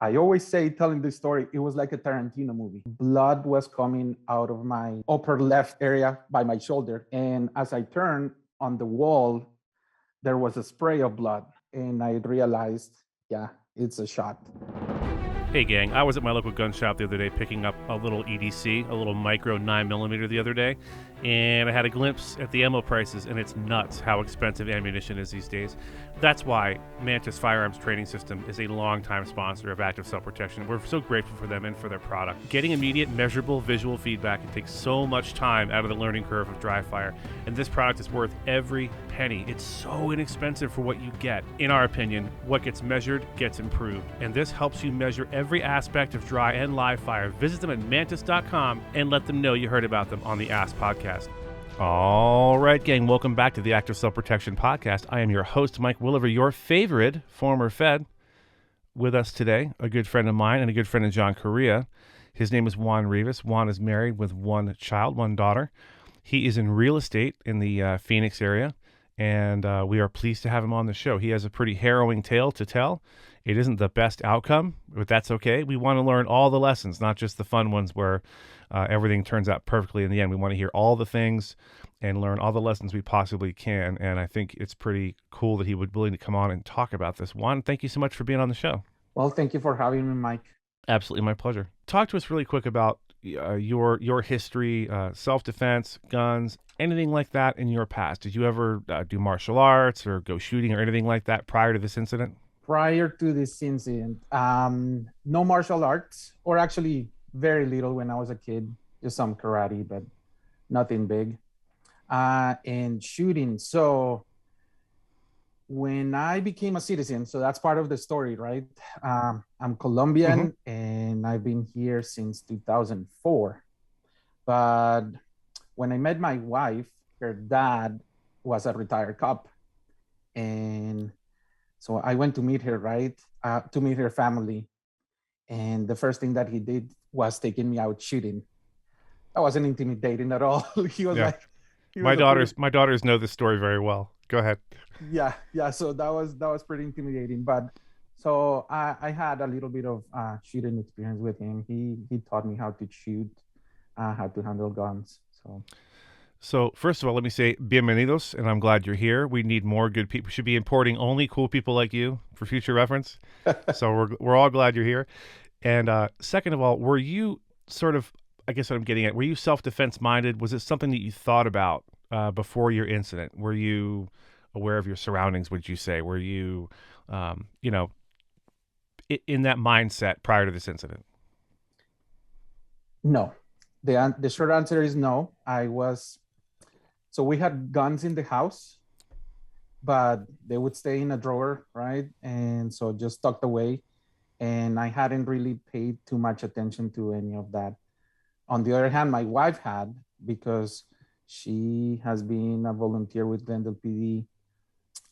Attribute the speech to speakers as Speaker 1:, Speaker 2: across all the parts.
Speaker 1: I always say, telling this story, it was like a Tarantino movie. Blood was coming out of my upper left area by my shoulder. And as I turned on the wall, there was a spray of blood. And I realized, yeah, it's a shot.
Speaker 2: Hey gang, I was at my local gun shop the other day picking up a little EDC, a little micro 9mm the other day, and I had a glimpse at the ammo prices, and it's nuts how expensive ammunition is these days. That's why Mantis Firearms Training System is a longtime sponsor of Active Self-Protection. We're so grateful for them and for their product. Getting immediate, measurable visual feedback can take so much time out of the learning curve of dry fire, and this product is worth every penny. It's so inexpensive for what you get. In our opinion, what gets measured gets improved, and this helps you measure every aspect of dry and live fire. Visit them at mantis.com and let them know you heard about them on the ASP podcast. All right, gang, welcome back to the Active Self-Protection Podcast. I am your host, Mike Williver, your favorite former Fed. With us today, a good friend of mine and a good friend of John Correa. His name is Juan Rivas. Juan is married with one child, one daughter. He is in real estate in the Phoenix area, and we are pleased to have him on the show. He has a pretty harrowing tale to tell. It isn't the best outcome, but that's okay. We want to learn all the lessons, not just the fun ones where everything turns out perfectly in the end. We want to hear all the things and learn all the lessons we possibly can. And I think it's pretty cool that he would be willing to come on and talk about this. Juan, thank you so much for being on the show.
Speaker 1: Well, thank you for having me, Mike.
Speaker 2: Absolutely, my pleasure. Talk to us really quick about your history, self-defense, guns, anything like that in your past. Did you ever do martial arts or go shooting or anything like that prior to this incident?
Speaker 1: Prior to this incident, no martial arts, or actually very little when I was a kid, just some karate, but nothing big. And shooting. So when I became a citizen, so that's part of the story, right? I'm Colombian and I've been here since 2004. But when I met my wife, her dad was a retired cop. And so I went to meet her, right? To meet her family. And the first thing that he did was taking me out shooting. That wasn't intimidating at all. He was like,
Speaker 2: my daughters know this story very well. Go ahead.
Speaker 1: Yeah. So that was pretty intimidating. But so I had a little bit of shooting experience with him. He taught me how to shoot, how to handle guns.
Speaker 2: So first of all, let me say bienvenidos, and I'm glad you're here. We need more good people. We should be importing only cool people like you for future reference. So we're all glad you're here. And second of all, were you sort of, I guess what I'm getting at, were you self-defense minded? Was it something that you thought about before your incident? Were you aware of your surroundings, would you say? Were you, in that mindset prior to this incident?
Speaker 1: No. The short answer is no. So we had guns in the house, but they would stay in a drawer, right? And so just tucked away. And I hadn't really paid too much attention to any of that. On the other hand, my wife had, because she has been a volunteer with Glendale PD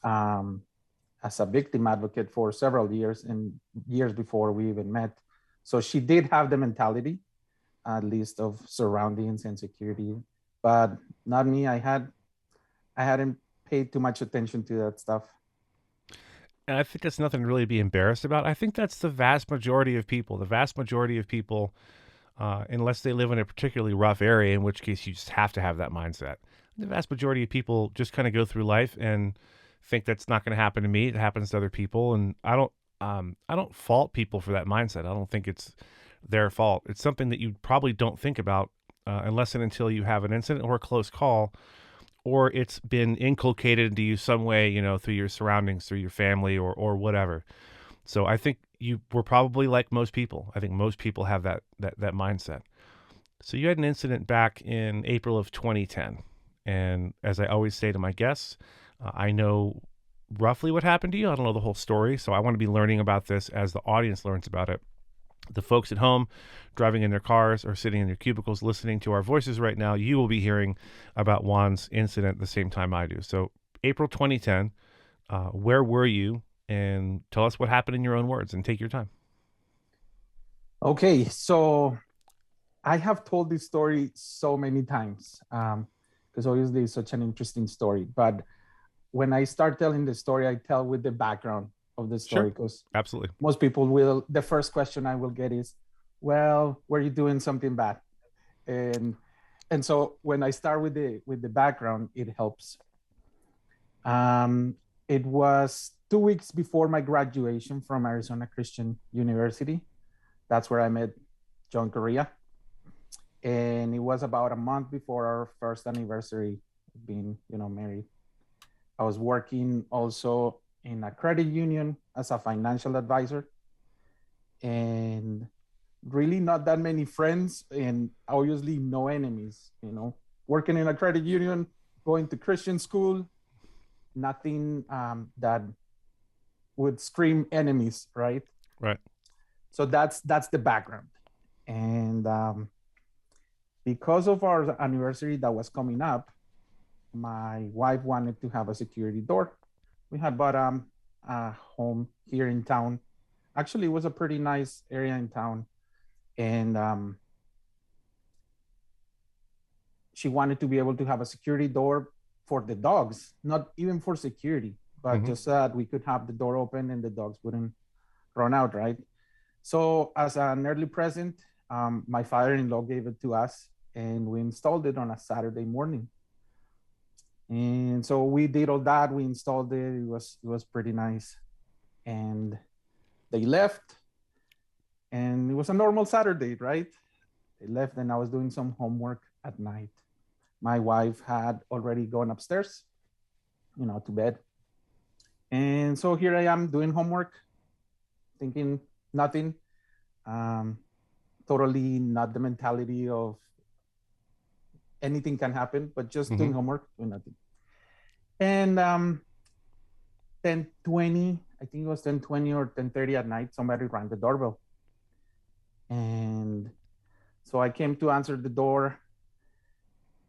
Speaker 1: as a victim advocate for several years, and years before we even met. So she did have the mentality, at least, of surroundings and security, but not me. I hadn't paid too much attention to that stuff.
Speaker 2: And I think that's nothing to really be embarrassed about. I think that's the vast majority of people. The vast majority of people, unless they live in a particularly rough area, in which case you just have to have that mindset. The vast majority of people just kind of go through life and think that's not going to happen to me. It happens to other people, and I don't fault people for that mindset. I don't think it's their fault. It's something that you probably don't think about unless and until you have an incident or a close call, or it's been inculcated into you some way, through your surroundings, through your family, or whatever. So I think you were probably like most people. I think most people have that mindset. So you had an incident back in April of 2010. And as I always say to my guests, I know roughly what happened to you. I don't know the whole story. So I want to be learning about this as the audience learns about it. The folks at home driving in their cars or sitting in their cubicles listening to our voices right now, you will be hearing about Juan's incident at the same time I do. So April 2010, where were you? And tell us what happened in your own words, and take your time.
Speaker 1: Okay, so I have told this story so many times because obviously it's such an interesting story. But when I start telling the story, I tell with the background of the
Speaker 2: Sure.
Speaker 1: story, because
Speaker 2: Absolutely.
Speaker 1: most people will. The first question I will get is, "Well, were you doing something bad?" And so when I start with the background, it helps. Um, it was 2 weeks before my graduation from Arizona Christian University. That's where I met John Correa, and it was about a month before our first anniversary of being, married. I was working also in a credit union as a financial advisor, and really not that many friends, and obviously no enemies. Working in a credit union, going to Christian school, nothing that would scream enemies, right?
Speaker 2: Right.
Speaker 1: So that's the background. And because of our anniversary that was coming up, my wife wanted to have a security door. We had bought a home here in town. Actually, it was a pretty nice area in town, and she wanted to be able to have a security door for the dogs, not even for security, but
Speaker 2: Mm-hmm.
Speaker 1: just so that we could have the door open and the dogs wouldn't run out, right? So, as an early present, my father-in-law gave it to us, and we installed it on a Saturday morning. And so we did all that. We installed it. It was pretty nice, and they left, and it was a normal Saturday, right? They left, and I was doing some homework at night. My wife had already gone upstairs, to bed. And so here I am doing homework, thinking nothing. Um, Totally not the mentality of anything can happen, but just
Speaker 2: Mm-hmm.
Speaker 1: doing homework, doing nothing. And 10:20, I think it was 10:20 or 10:30 at night, somebody rang the doorbell. And so I came to answer the door.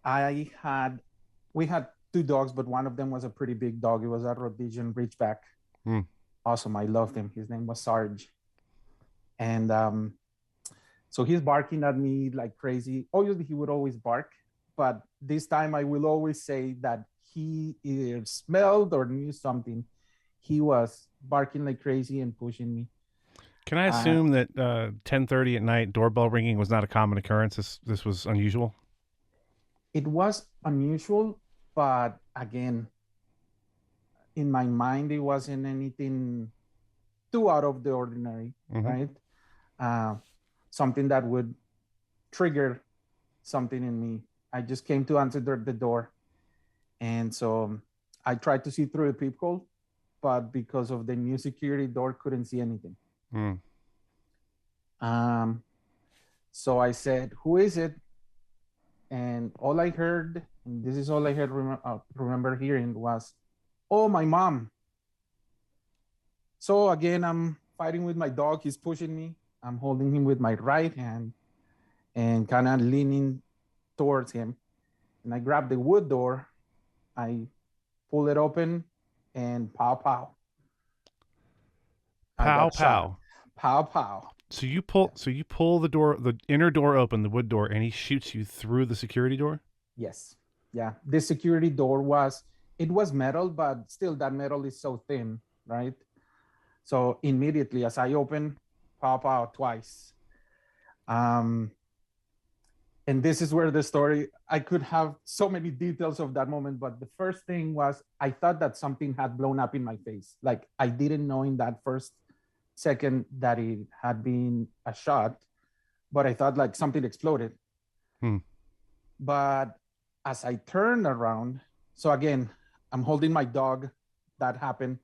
Speaker 1: I had, we had two dogs, but one of them was a pretty big dog. It was a Rhodesian Ridgeback.
Speaker 2: Mm.
Speaker 1: Awesome. I loved him. His name was Sarge. And so he's barking at me like crazy. Obviously, he would always bark, but this time I will always say that he either smelled or knew something. He was barking like crazy and pushing me.
Speaker 2: Can I
Speaker 1: Uh,
Speaker 2: assume that 10:30 at night doorbell ringing was not a common occurrence? This was unusual.
Speaker 1: it was unusual, but again, in my mind, it wasn't anything too out of the ordinary,
Speaker 2: Mm-hmm.
Speaker 1: right? Uh, Something that would trigger something in me. I just came to answer the door. And so I tried to see through the peephole, but because of the new security door, couldn't see anything.
Speaker 2: Mm.
Speaker 1: Um, so I said, "Who is it?" And all I heard, and this is all I had remember hearing, was, "Oh, my mom." So again, I'm fighting with my dog. He's pushing me. I'm holding him with my right hand and kind of leaning towards him. And I grab the wood door. I pull it open, and pow pow. I
Speaker 2: Pow
Speaker 1: got shot.
Speaker 2: pow.
Speaker 1: Pow pow.
Speaker 2: So you pull. So you pull the inner door open, the wood door, and he shoots you through the security door.
Speaker 1: Yes. Yeah. The security door it was metal, but still that metal is so thin, right? So immediately as I open, pop out twice. Um, and this is where the story, I could have so many details of that moment, but the first thing was I thought that something had blown up in my face. Like I didn't know in that first second that it had been a shot, but I thought like something exploded.
Speaker 2: Hmm.
Speaker 1: But as I turned around, so again, I'm holding my dog. That happened.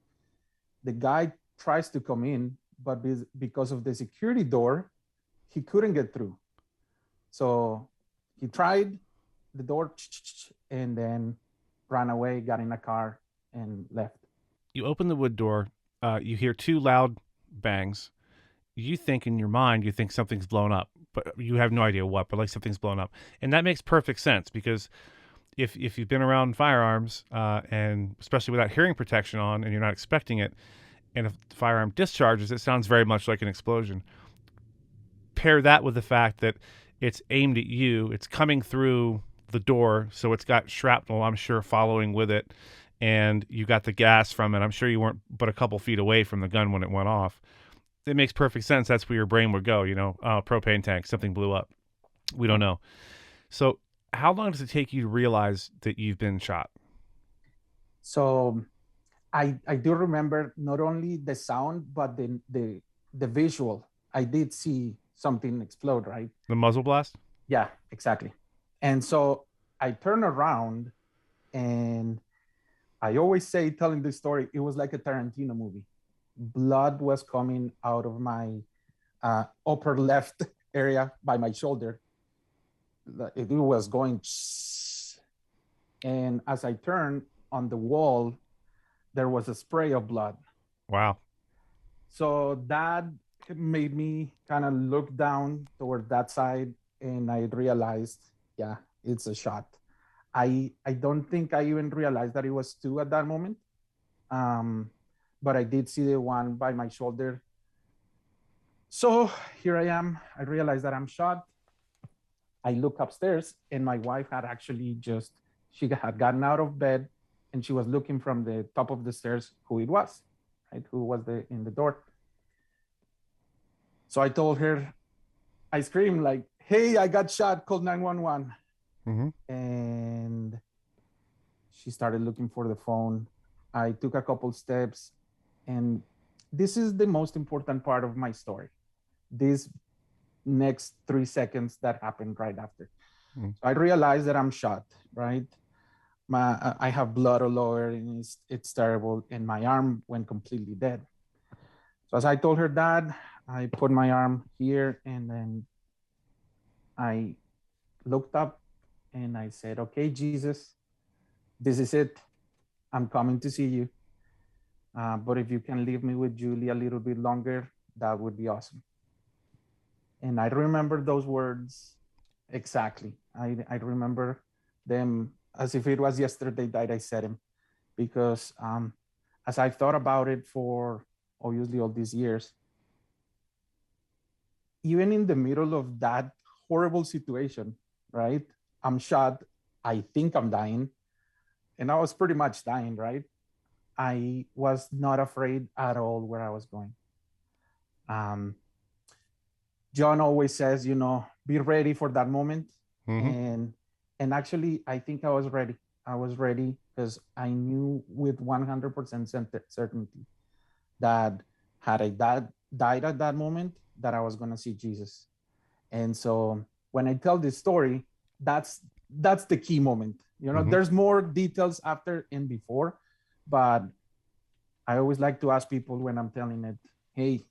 Speaker 1: The guy tries to come in, but because of the security door, he couldn't get through. So he tried the door and then ran away, got in a car, and left.
Speaker 2: You open the wood door. You hear two loud bangs. You think in your mind, you think something's blown up, but you have no idea what. But like something's blown up, and that makes perfect sense because if you've been around firearms and especially without hearing protection on, and you're not expecting it, and if the firearm discharges, it sounds very much like an explosion. Pair that with the fact that it's aimed at you, it's coming through the door, so it's got shrapnel, I'm sure, following with it, and you got the gas from it. I'm sure you weren't but a couple feet away from the gun when it went off. It makes perfect sense. That's where your brain would go. Propane tank, something blew up. We don't know. So, how long does it take you to realize that you've been shot?
Speaker 1: So I do remember not only the sound, but the visual. I did see something explode, right?
Speaker 2: The muzzle blast?
Speaker 1: Yeah, exactly. And so I turned around, and I always say, telling this story, it was like a Tarantino movie. Blood was coming out of my upper left area by my shoulder. It was going, and as I turned on the wall, there was a spray of blood.
Speaker 2: Wow.
Speaker 1: So that made me kind of look down toward that side, and I realized, yeah, it's a shot. I don't think I even realized that it was two at that moment. But I did see the one by my shoulder. So here I am. I realized that I'm shot. I look upstairs, and my wife had actually she had gotten out of bed, and she was looking from the top of the stairs who it was, right? Who was in the door. So I told her, I screamed like, "Hey, I got shot, call 911."
Speaker 2: Mm-hmm.
Speaker 1: And she started looking for the phone. I took a couple steps, and this is the most important part of my story. This next 3 seconds that happened right after. Mm-hmm. So I realized that I'm shot, right? I have blood all over, and it's terrible, and my arm went completely dead. So as I told her that, I put my arm here, and then I looked up, and I said, "Okay, Jesus, this is it. I'm coming to see you. But if you can leave me with Julie a little bit longer, that would be awesome." And I remember those words exactly. I remember them as if it was yesterday that I said them, because as I thought about it for obviously all these years, even in the middle of that horrible situation, right? I'm shot. I think I'm dying. And I was pretty much dying, right? I was not afraid at all where I was going. John always says, be ready for that moment. Mm-hmm. And actually, I think I was ready. I was ready because I knew with 100% certainty that had I died at that moment, that I was going to see Jesus. And so when I tell this story, that's the key moment. Mm-hmm. There's more details after and before, but I always like to ask people when I'm telling it, hey,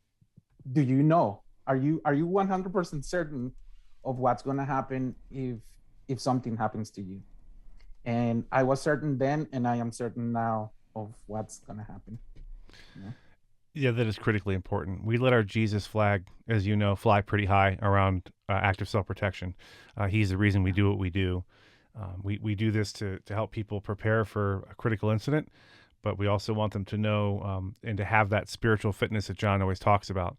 Speaker 1: do you know? Are you 100% certain of what's going to happen if something happens to you? And I was certain then, and I am certain now of what's going to happen.
Speaker 2: Yeah, that is critically important. We let our Jesus flag, as you know, fly pretty high around active self-protection. He's the reason we do what we do. We do this to help people prepare for a critical incident, but we also want them to know and to have that spiritual fitness that John always talks about.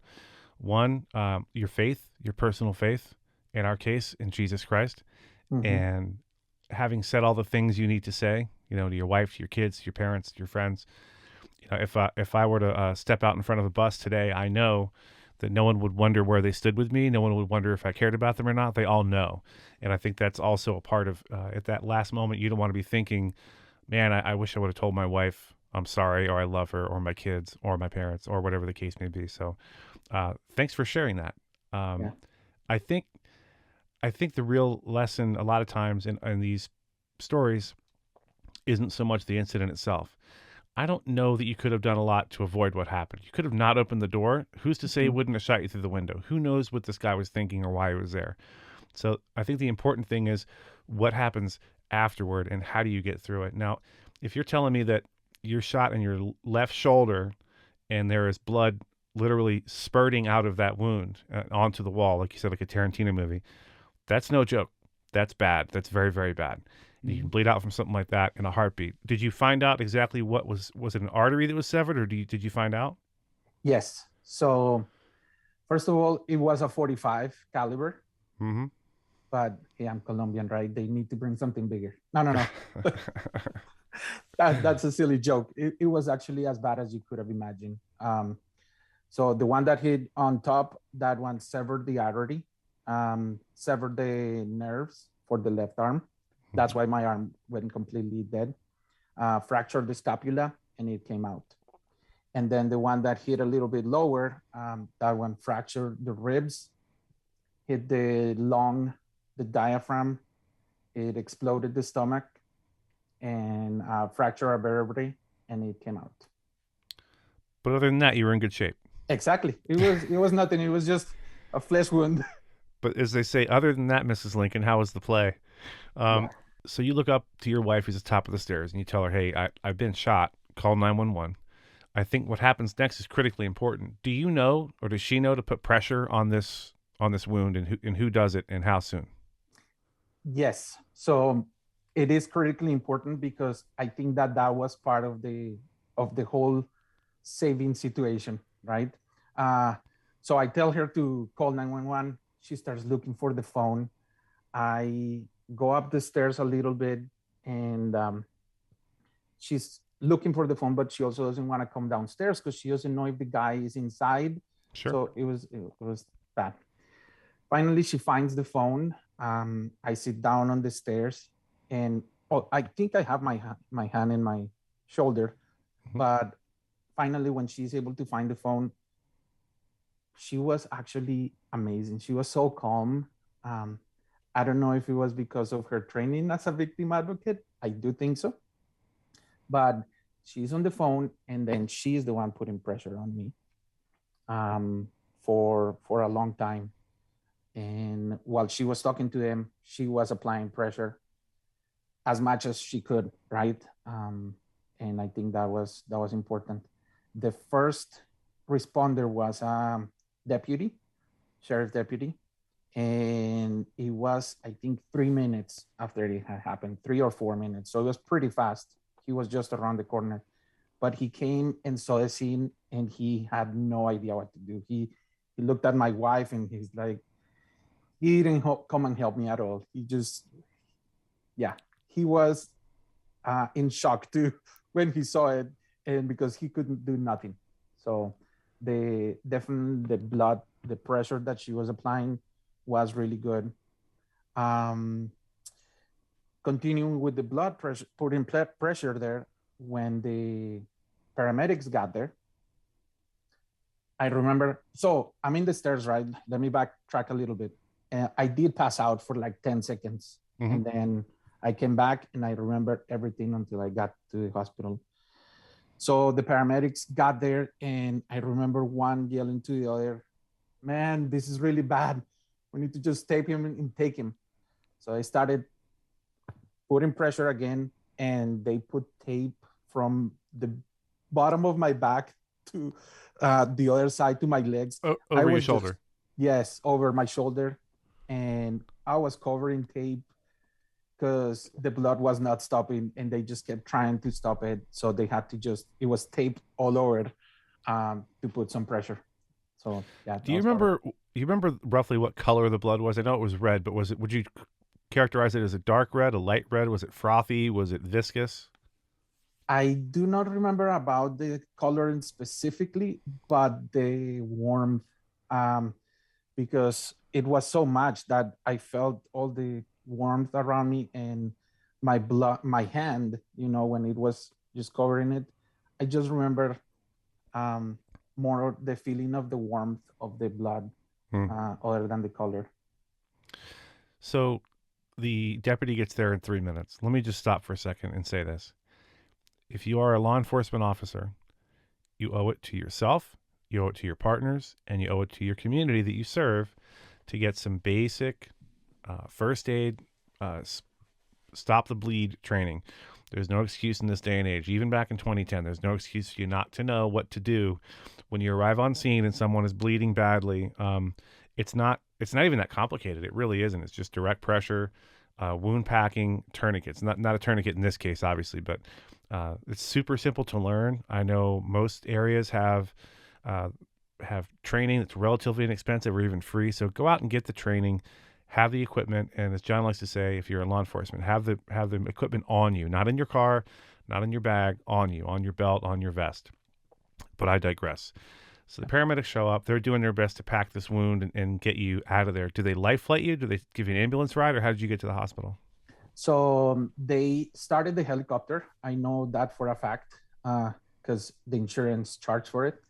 Speaker 2: One, your faith, your personal faith, in our case, in Jesus Christ, mm-hmm. and having said all the things you need to say, to your wife, to your kids, to your parents, to your friends. If I were to step out in front of a bus today, I know that no one would wonder where they stood with me. No one would wonder if I cared about them or not. They all know. And I think that's also a part of, at that last moment, you don't want to be thinking, man, I wish I would have told my wife I'm sorry, or I love her, or my kids, or my parents, or whatever the case may be. So thanks for sharing that. Yeah. I think the real lesson a lot of times in these stories isn't so much the incident itself. I don't know that you could have done a lot to avoid what happened. You could have not opened the door. Who's to say he wouldn't have shot you through the window? Who knows what this guy was thinking or why he was there? So I think the important thing is what happens afterward and how do you get through it? Now, if you're telling me that you're shot in your left shoulder and there is blood literally spurting out of that wound onto the wall, like you said, like a Tarantino movie, that's no joke. That's bad. That's very, very bad. You can bleed out from something like that in a heartbeat. Did you find out exactly what was it an artery that was severed, or did you find out?
Speaker 1: Yes. So first of all, it was a 45 caliber. Mm-hmm. But hey, I'm Colombian, right? They need to bring something bigger. No. That's a silly joke. It was actually as bad as you could have imagined. So the one that hit on top, that one severed the artery, severed the nerves for the left arm. That's why my arm went completely dead. Fractured the scapula, and it came out. And then the one that hit a little bit lower, that one fractured the ribs, hit the lung, the diaphragm. It exploded the stomach, and fractured a vertebrae, and it came out.
Speaker 2: But other than that, you were in good shape.
Speaker 1: Exactly. It was nothing. It was just a flesh wound.
Speaker 2: But as they say, other than that, Mrs. Lincoln, how was the play?
Speaker 1: Yeah.
Speaker 2: So you look up to your wife who's at the top of the stairs, and you tell her, "Hey, I've been shot. Call 911." I think what happens next is critically important. Do you know, or does she know, to put pressure on this wound, and who does it, and how soon?
Speaker 1: Yes. So it is critically important because I think that was part of the whole saving situation, right? So I tell her to call 911. She starts looking for the phone. I go up the stairs a little bit, and she's looking for the phone, but she also doesn't want to come downstairs because she doesn't know if the guy is inside.
Speaker 2: Sure.
Speaker 1: So it was bad. Finally, she finds the phone. I sit down on the stairs, and I think I have my hand in my shoulder, but finally, when she's able to find the phone, she was actually amazing. She was so calm. I don't know if it was because of her training as a victim advocate. I do think so. But she's on the phone, and then she's the one putting pressure on me for a long time. And while she was talking to them, she was applying pressure as much as she could, right? And I think that was important. The first responder was deputy, sheriff deputy. And it was, I think, 3 minutes after it had happened, 3 or 4 minutes. So it was pretty fast. He was just around the corner. But he came and saw the scene, and he had no idea what to do. He looked at my wife, and he's like, he didn't come and help me at all. He just, he was in shock too when he saw it, and because he couldn't do nothing. So the blood, the pressure that she was applying was really good. Continuing with the blood pressure, putting pressure there, when the paramedics got there, I remember, so I'm in the stairs, right? Let me backtrack a little bit. I did pass out for like 10 seconds. And then I came back, and I remembered everything until I got to the hospital. So the paramedics got there, and I remember one yelling to the other, "Man, this is really bad. We need to just tape him and take him." So I started putting pressure again, and they put tape from the bottom of my back to the other side to my legs.
Speaker 2: Over your shoulder?
Speaker 1: Yes, over my shoulder. And I was covering tape because the blood was not stopping, and they just kept trying to stop it. So they had to it was taped all over to put some pressure. So yeah.
Speaker 2: Do you remember roughly what color the blood was? I know it was red, but would you characterize it as a dark red, a light red? Was it frothy? Was it viscous?
Speaker 1: I do not remember about the coloring specifically, but the warmth, because it was so much that I felt all the warmth around me, and my hand, when it was just covering it. I just remember more the feeling of the warmth of the blood, other than the color.
Speaker 2: So the deputy gets there in 3 minutes. Let me just stop for a second and say this. If you are a law enforcement officer, you owe it to yourself, you owe it to your partners, and you owe it to your community that you serve to get some basic first aid, stop the bleed training. There's no excuse in this day and age. Even back in 2010, there's no excuse for you not to know what to do when you arrive on scene and someone is bleeding badly. It's not even that complicated. It really isn't. It's just direct pressure, wound packing, tourniquets. Not a tourniquet in this case, obviously, but it's super simple to learn. I know most areas have training that's relatively inexpensive or even free. So go out and get the training, have the equipment, and as John likes to say, if you're in law enforcement, have the equipment on you, not in your car, not in your bag, on you, on your belt, on your vest. But I digress. So the paramedics show up. They're doing their best to pack this wound and get you out of there. Do they life flight you? Do they give you an ambulance ride, or how did you get to the hospital?
Speaker 1: So they started the helicopter. I know that for a fact because the insurance charged for it.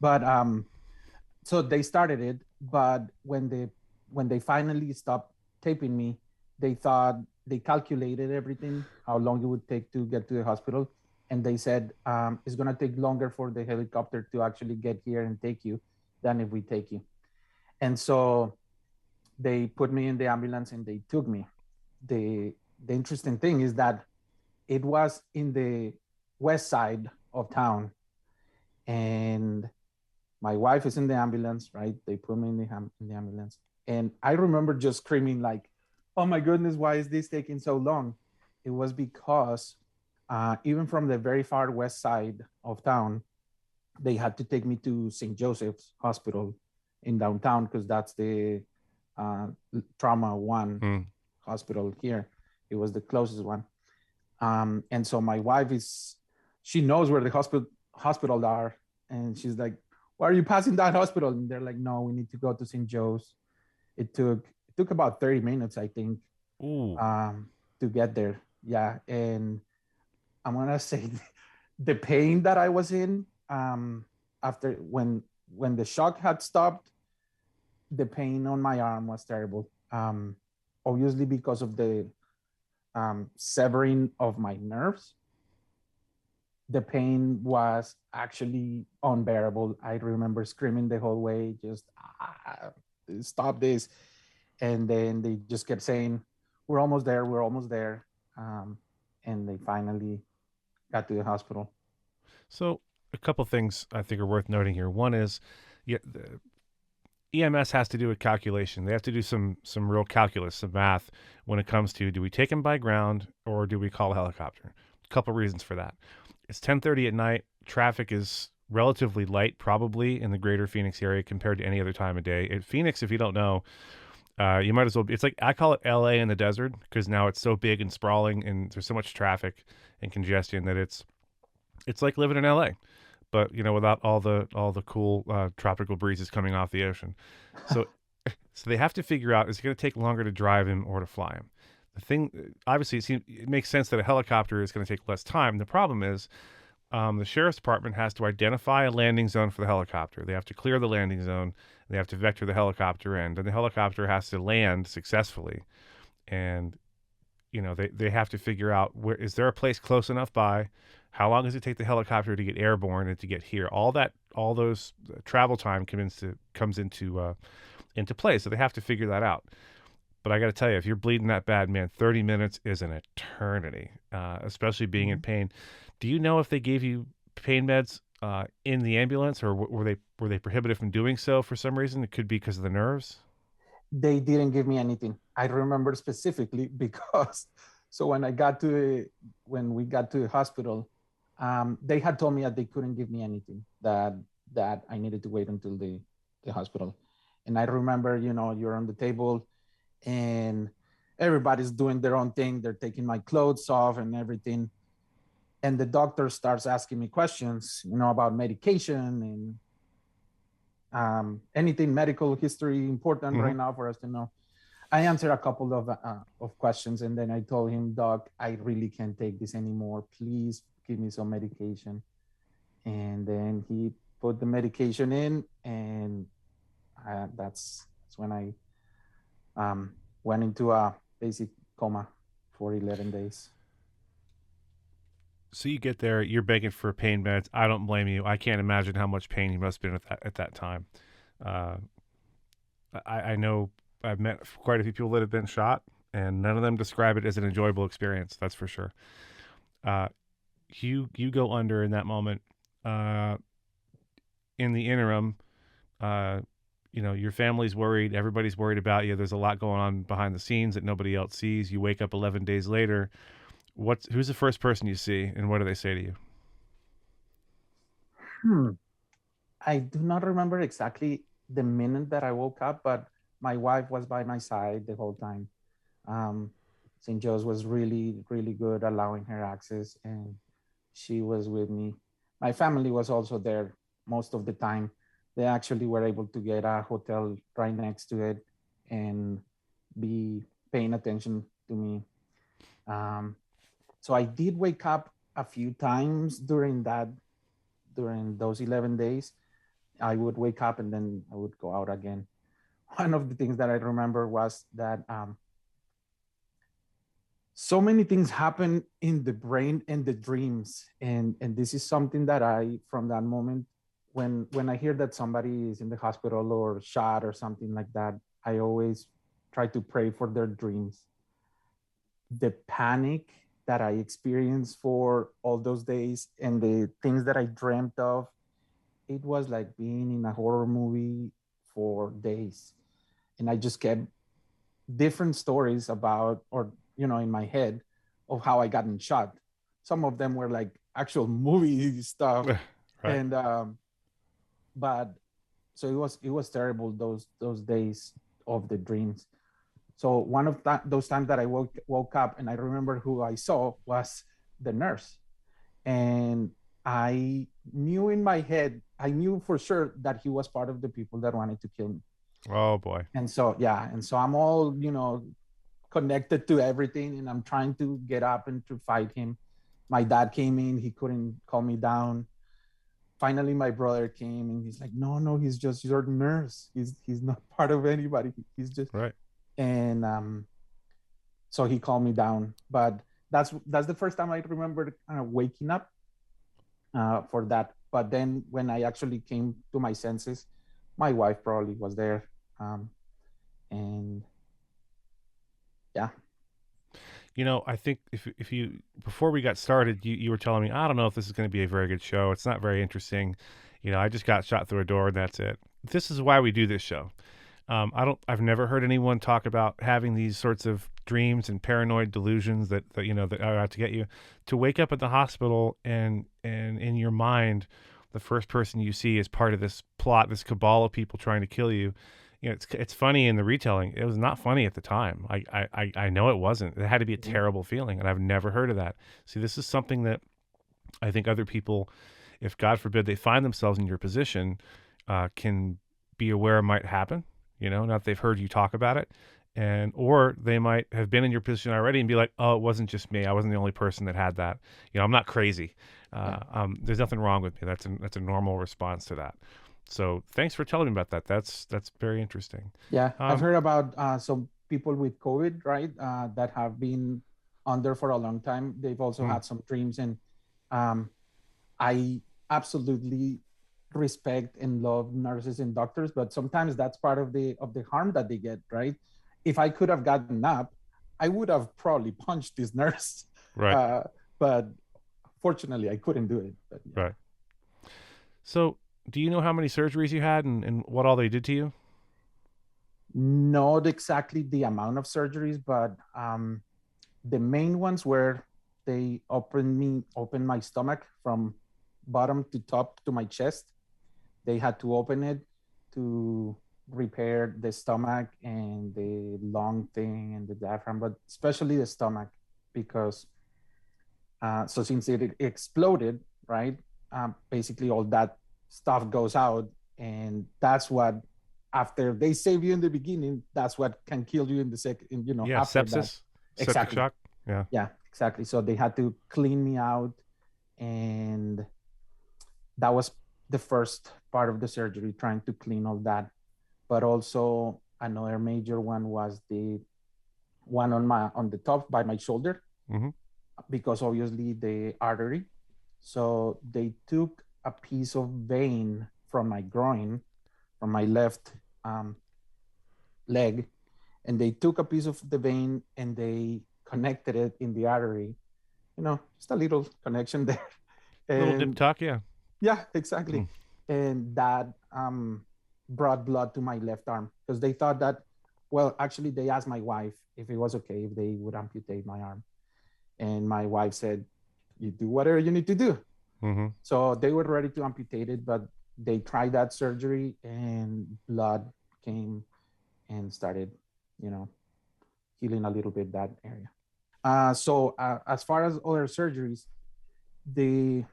Speaker 1: But so they started it. But when they finally stopped taping me, they thought they calculated everything, how long it would take to get to the hospital, and they said it's gonna take longer for the helicopter to actually get here and take you than if we take you. And so they put me in the ambulance and they took me. The interesting thing is that it was in the west side of town, and my wife is in the ambulance, right? They put me in the ambulance, and I remember just screaming like, "Oh my goodness, why is this taking so long?" It was because even from the very far west side of town, they had to take me to St. Joseph's Hospital in downtown because that's the uh, trauma one hospital here. It was the closest one. And so my wife she knows where the hospital are. And she's like, why are you passing that hospital? And they're like, no, we need to go to St. Joe's. It took about 30 minutes, I think, to get there. Yeah. And I'm going to say the pain that I was in after when the shock had stopped, the pain on my arm was terrible. Obviously because of the severing of my nerves, the pain was actually unbearable. I remember screaming the whole way, just stop this. And then they just kept saying, we're almost there, we're almost there. And they finally got to the hospital.
Speaker 2: So a couple things I think are worth noting here. One is, yeah, the EMS has to do a calculation. They have to do some real calculus, some math when it comes to, do we take him by ground or do we call a helicopter? A couple reasons for that. It's 10:30 at night. Traffic is relatively light, probably in the greater Phoenix area compared to any other time of day. In Phoenix, if you don't know, you might as well. It's like, I call it LA in the desert because now it's so big and sprawling, and there's so much traffic and congestion that it's like living in LA, but without all the cool tropical breezes coming off the ocean. So so they have to figure out, is it going to take longer to drive him or to fly him? The thing, obviously, it makes sense that a helicopter is going to take less time. The problem is, the sheriff's department has to identify a landing zone for the helicopter. They have to clear the landing zone. They have to vector the helicopter in, and the helicopter has to land successfully. And they have to figure out, where is there a place close enough by? How long does it take the helicopter to get airborne and to get here? All those travel time comes into play. So they have to figure that out. But I got to tell you, if you're bleeding that bad, man, 30 minutes is an eternity, especially being in pain. Do you know if they gave you pain meds in the ambulance, or were they prohibited from doing so for some reason? It could be because of the nerves.
Speaker 1: They didn't give me anything. I remember specifically because so when we got to the hospital, they had told me that they couldn't give me anything, that I needed to wait until the hospital. And I remember, you're on the table and everybody's doing their own thing. They're taking my clothes off and everything. And the doctor starts asking me questions, about medication and anything medical history important right now for us to know. I answered a couple of questions, and then I told him, Doc, I really can't take this anymore. Please give me some medication. And then he put the medication in, and that's when I went into a basic coma for 11 days.
Speaker 2: So you get there, you're begging for pain meds. I don't blame you. I can't imagine how much pain you must have been at that time. I know I've met quite a few people that have been shot, and none of them describe it as an enjoyable experience. That's for sure. You go under in that moment. In the interim, your family's worried. Everybody's worried about you. There's a lot going on behind the scenes that nobody else sees. You wake up 11 days later. Who's the first person you see, and what do they say to you?
Speaker 1: I do not remember exactly the minute that I woke up, but my wife was by my side the whole time. St. Joe's was really, really good allowing her access, and she was with me. My family was also there most of the time. They actually were able to get a hotel right next to it and be paying attention to me. Um, so I did wake up a few times during those 11 days. I would wake up and then I would go out again. One of the things that I remember was that so many things happen in the brain and the dreams, and this is something that I, from that moment, when I hear that somebody is in the hospital or shot or something like that, I always try to pray for their dreams. The panic that I experienced for all those days and the things that I dreamt of, it was like being in a horror movie for days. And I just kept different stories about, or, in my head, of how I gotten shot. Some of them were like actual movie stuff.
Speaker 2: Right.
Speaker 1: And, but so it was terrible, those days of the dreams. So one of those times that I woke up and I remember who I saw was the nurse. And I knew in my head, I knew for sure that he was part of the people that wanted to kill me.
Speaker 2: Oh boy.
Speaker 1: And so, yeah. And so I'm all, connected to everything, and I'm trying to get up and to fight him. My dad came in, he couldn't calm me down. Finally, my brother came and he's like, no, no, he's just your nurse. He's not part of anybody. He's just,
Speaker 2: Right.
Speaker 1: and so he calmed me down. But that's the first time I remember waking up for that. But then when I actually came to my senses, my wife probably was there, and yeah.
Speaker 2: I think if you before we got started, you were telling me, I don't know if this is going to be a very good show. It's not very interesting. I just got shot through a door and that's it. This is why we do this show. I've never heard anyone talk about having these sorts of dreams and paranoid delusions that are out to get you. To wake up at the hospital and in your mind, the first person you see is part of this plot, this cabal of people trying to kill you. It's funny in the retelling. It was not funny at the time. I know it wasn't. It had to be a terrible feeling, and I've never heard of that. See, this is something that I think other people, if God forbid they find themselves in your position, can be aware might happen. Not that they've heard you talk about it, or they might have been in your position already and be like, oh, it wasn't just me. I wasn't the only person that had that. I'm not crazy. There's nothing wrong with me. That's a normal response to that. So thanks for telling me about that. That's very interesting.
Speaker 1: Yeah, I've heard about some people with COVID, right? That have been under for a long time. They've also had some dreams, and I absolutely respect and love nurses and doctors, but sometimes that's part of the harm that they get, right? If I could have gotten up, I would have probably punched this nurse,
Speaker 2: Right.
Speaker 1: But fortunately, I couldn't do it. But, yeah.
Speaker 2: Right. So, do you know how many surgeries you had and what all they did to you?
Speaker 1: Not exactly the amount of surgeries, but the main ones were they opened my stomach from bottom to top to my chest. They had to open it to repair the stomach and the lung thing and the diaphragm, but especially the stomach, because so since it exploded, right? Basically, all that stuff goes out, and that's what, after they save you in the beginning, that's what can kill you in the second.
Speaker 2: Yeah,
Speaker 1: after
Speaker 2: sepsis,
Speaker 1: that.
Speaker 2: septic
Speaker 1: Exactly.
Speaker 2: shock. Yeah.
Speaker 1: Yeah, exactly. So they had to clean me out, and that was the first part of the surgery, trying to clean all that. But also another major one was the one on the top by my shoulder,
Speaker 2: Mm-hmm.
Speaker 1: because obviously the artery. So they took a piece of vein from my groin, from my left leg, and they took a piece of the vein and they connected it in the artery. Just a little connection there.
Speaker 2: Little dip
Speaker 1: And
Speaker 2: tuck, yeah.
Speaker 1: yeah, exactly.
Speaker 2: Mm.
Speaker 1: And that brought blood to my left arm, because they thought that, well, actually, they asked my wife if it was okay if they would amputate my arm. And my wife said, you do whatever you need to do.
Speaker 2: Mm-hmm.
Speaker 1: So they were ready to amputate it, but they tried that surgery and blood came and started, healing a little bit that area. So as far as other surgeries, The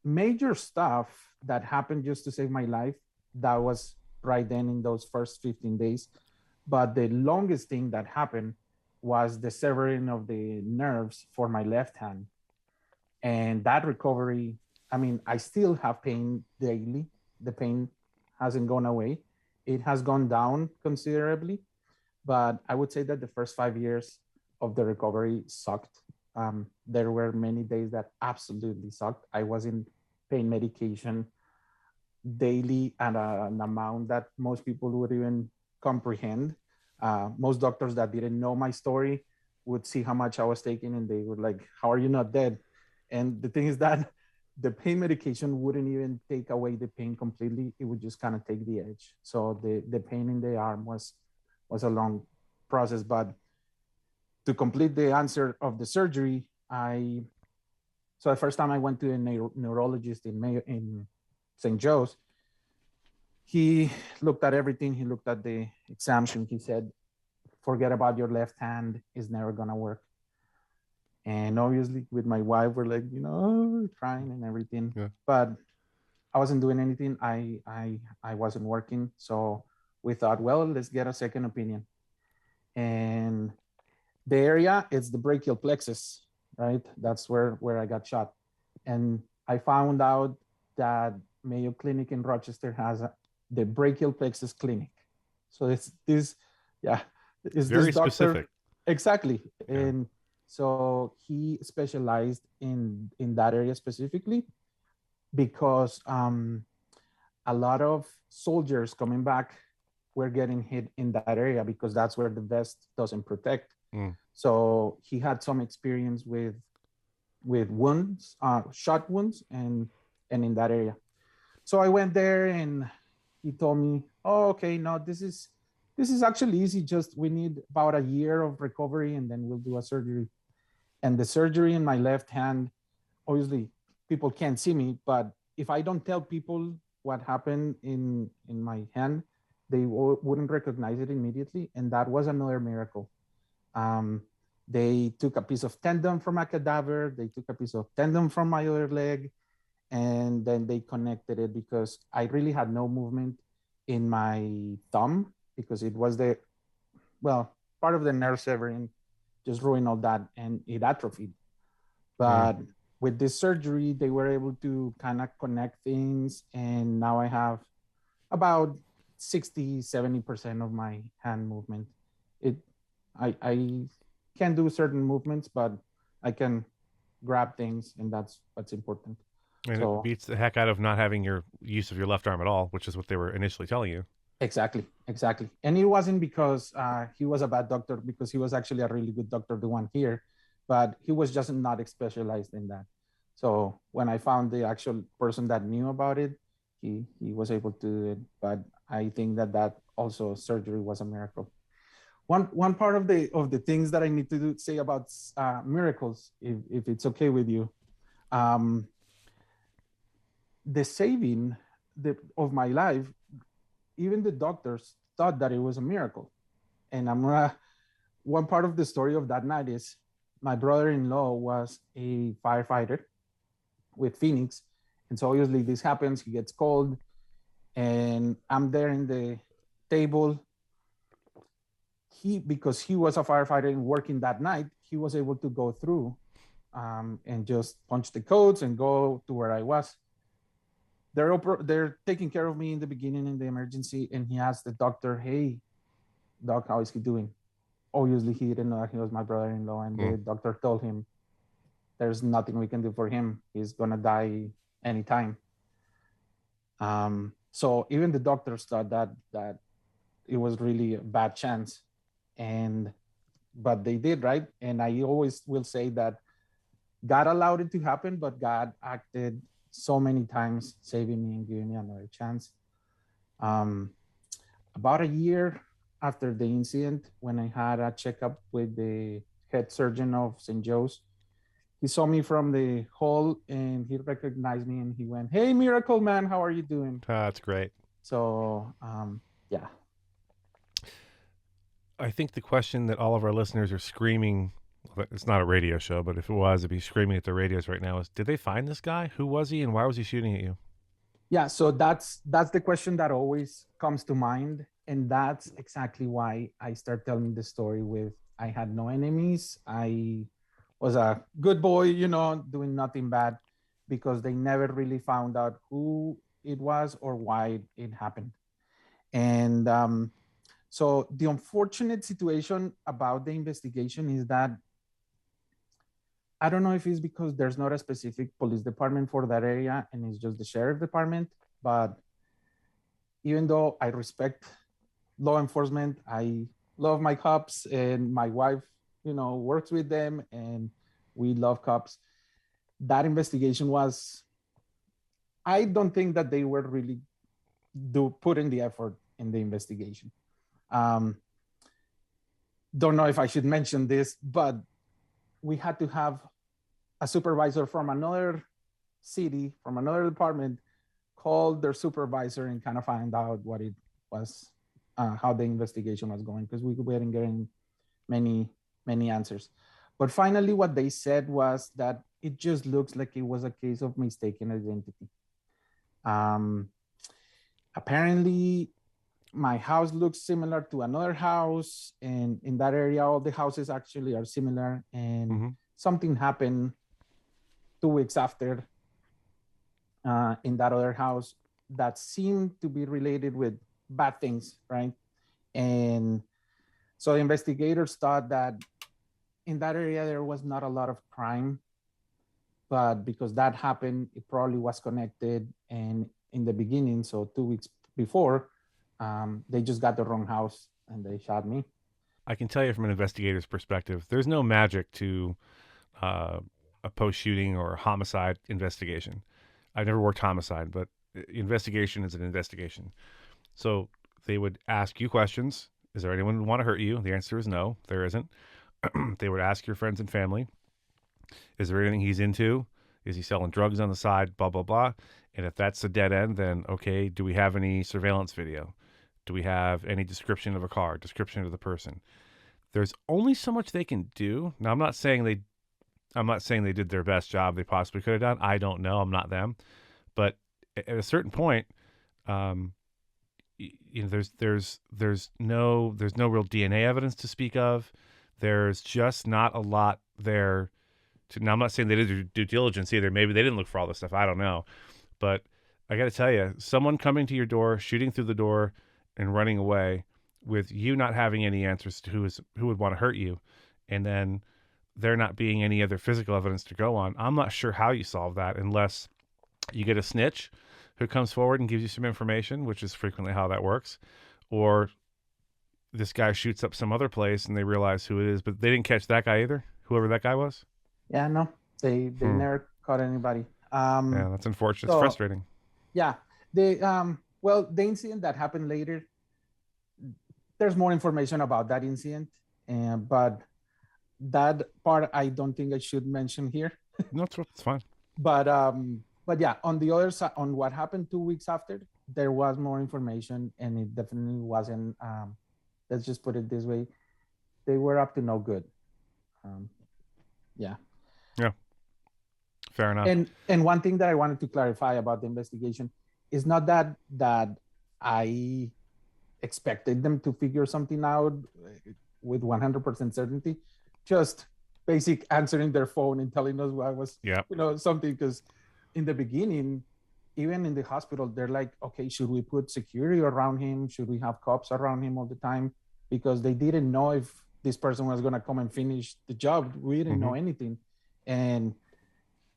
Speaker 1: major stuff that happened just to save my life, that was right then in those first 15 days. But the longest thing that happened was the severing of the nerves for my left hand. And that recovery, I mean, I still have pain daily. The pain hasn't gone away. It has gone down considerably, but I would say that the first 5 years of the recovery sucked. There were many days that absolutely sucked. I was in pain medication daily at an amount that most people would even comprehend. Most doctors that didn't know my story would see how much I was taking and they were like, "How are you not dead?" And the thing is that the pain medication wouldn't even take away the pain completely. It would just kind of take the edge. So the pain in the arm was a long process. But to complete the answer of the surgery, so the first time I went to a neurologist in St. Joe's, he looked at everything. He looked at the exams and he said, "Forget about your left hand. It's never gonna work." And obviously, with my wife, we're like, trying and everything.
Speaker 2: Yeah.
Speaker 1: But I wasn't doing anything. I wasn't working. So we thought, well, let's get a second opinion. And the area, it's the brachial plexus, right? That's where I got shot. And I found out that Mayo Clinic in Rochester has the brachial plexus clinic. So it's this, yeah, it's
Speaker 2: Very
Speaker 1: this doctor.
Speaker 2: specific.
Speaker 1: Exactly.
Speaker 2: Yeah.
Speaker 1: And so he specialized in that area specifically because a lot of soldiers coming back were getting hit in that area because that's where the vest doesn't protect. So he had some experience with wounds, shot wounds, and in that area. So I went there and he told me, "Oh, okay, no, this is actually easy. Just we need about a year of recovery and then we'll do a surgery." And the surgery in my left hand, obviously people can't see me, but if I don't tell people what happened in my hand, they wouldn't recognize it immediately. And that was another miracle. They took a piece of tendon from a cadaver. They took a piece of tendon from my other leg, and then they connected it because I really had no movement in my thumb because it was part of the nerve severing just ruined all that and it atrophied. But with this surgery, they were able to kind of connect things. And now I have about 60-70% of my hand movement. I can do certain movements, but I can grab things, and that's what's important.
Speaker 2: And it beats the heck out of not having your use of your left arm at all, which is what they were initially telling you.
Speaker 1: Exactly. And it wasn't because he was a bad doctor, because he was actually a really good doctor, the one here, but he was just not specialized in that. So when I found the actual person that knew about it, he was able to do it. But I think that also surgery was a miracle. One part of the things that I need to say about miracles, if it's okay with you, the saving of my life, even the doctors thought that it was a miracle. And one part of the story of that night is my brother-in-law was a firefighter with Phoenix. And so obviously this happens, he gets cold, and I'm there in the table. Because he was a firefighter and working that night, he was able to go through and just punch the codes and go to where I was. They're taking care of me in the beginning in the emergency, and he asked the doctor, "Hey, doc, how is he doing?" Obviously, he didn't know that he was my brother-in-law, and the doctor told him, "There's nothing we can do for him. He's gonna die anytime." So even the doctors thought that it was really a bad chance, but they did, right? And I always will say that God allowed it to happen, but God acted so many times, saving me and giving me another chance. About a year after the incident, when I had a checkup with the head surgeon of St. Joe's, he saw me from the hall and he recognized me and he went, "Hey, Miracle Man, how are you doing?"
Speaker 2: That's great.
Speaker 1: So,
Speaker 2: I think the question that all of our listeners are screaming It's not a radio show, but if it was, it'd be screaming at the radios right now. Did they find this guy? Who was he, and why was he shooting at you?
Speaker 1: Yeah, so that's the question that always comes to mind, and that's exactly why I start telling the story with I had no enemies. I was a good boy, doing nothing bad, because they never really found out who it was or why it happened. And so the unfortunate situation about the investigation is that I don't know if it's because there's not a specific police department for that area and it's just the sheriff department, but even though I respect law enforcement, I love my cops, and my wife, works with them, and we love cops. That investigation was, I don't think that they were really putting the effort in the investigation. Don't know if I should mention this, but we had to have a supervisor from another city, from another department, call their supervisor and kind of find out what it was, how the investigation was going, because we weren't getting many answers. But finally, what they said was that it just looks like it was a case of mistaken identity. Apparently, my house looks similar to another house, and in that area, all the houses actually are similar. And something happened 2 weeks after in that other house that seemed to be related with bad things, right? And so the investigators thought that in that area there was not a lot of crime, but because that happened, it probably was connected. And in the beginning, so 2 weeks before, they just got the wrong house and they shot me.
Speaker 2: I can tell you from an investigator's perspective, there's no magic to a post-shooting or homicide investigation. I've never worked homicide, but investigation is an investigation. So they would ask you questions. Is there anyone who want to hurt you? The answer is no, there isn't. They would ask your friends and family, is there anything he's into? Is he selling drugs on the side? Blah, blah, blah. And if that's a dead end, then okay, do we have any surveillance video? Do we have any description of a car, description of the person? There's only so much they can do. Now, I'm not saying they did their best job they possibly could have done. I don't know. I'm not them. But at a certain point, there's no real DNA evidence to speak of. There's just not a lot there. Now, I'm not saying they did their due diligence either. Maybe they didn't look for all this stuff. I don't know. But I got to tell you, someone coming to your door, shooting through the door, and running away with you not having any answers to who would want to hurt you, and then there not being any other physical evidence to go on. I'm not sure how you solve that unless you get a snitch who comes forward and gives you some information, which is frequently how that works, or this guy shoots up some other place and they realize who it is, but they didn't catch that guy either, whoever that guy was.
Speaker 1: Yeah, no, they never caught anybody.
Speaker 2: Yeah, that's unfortunate. It's frustrating.
Speaker 1: Yeah, the incident that happened later, there's more information about that incident, but that part I don't think I should mention here.
Speaker 2: No, it's fine.
Speaker 1: But yeah, on the other side, on what happened 2 weeks after, there was more information, and it definitely wasn't. Let's just put it this way: they were up to no good. Yeah.
Speaker 2: Yeah. Fair enough.
Speaker 1: And one thing that I wanted to clarify about the investigation is not that I expected them to figure something out with 100% certainty. Just basic answering their phone and telling us what was, something. Because in the beginning, even in the hospital, they're like, okay, should we put security around him? Should we have cops around him all the time? Because they didn't know if this person was going to come and finish the job. We didn't know anything. And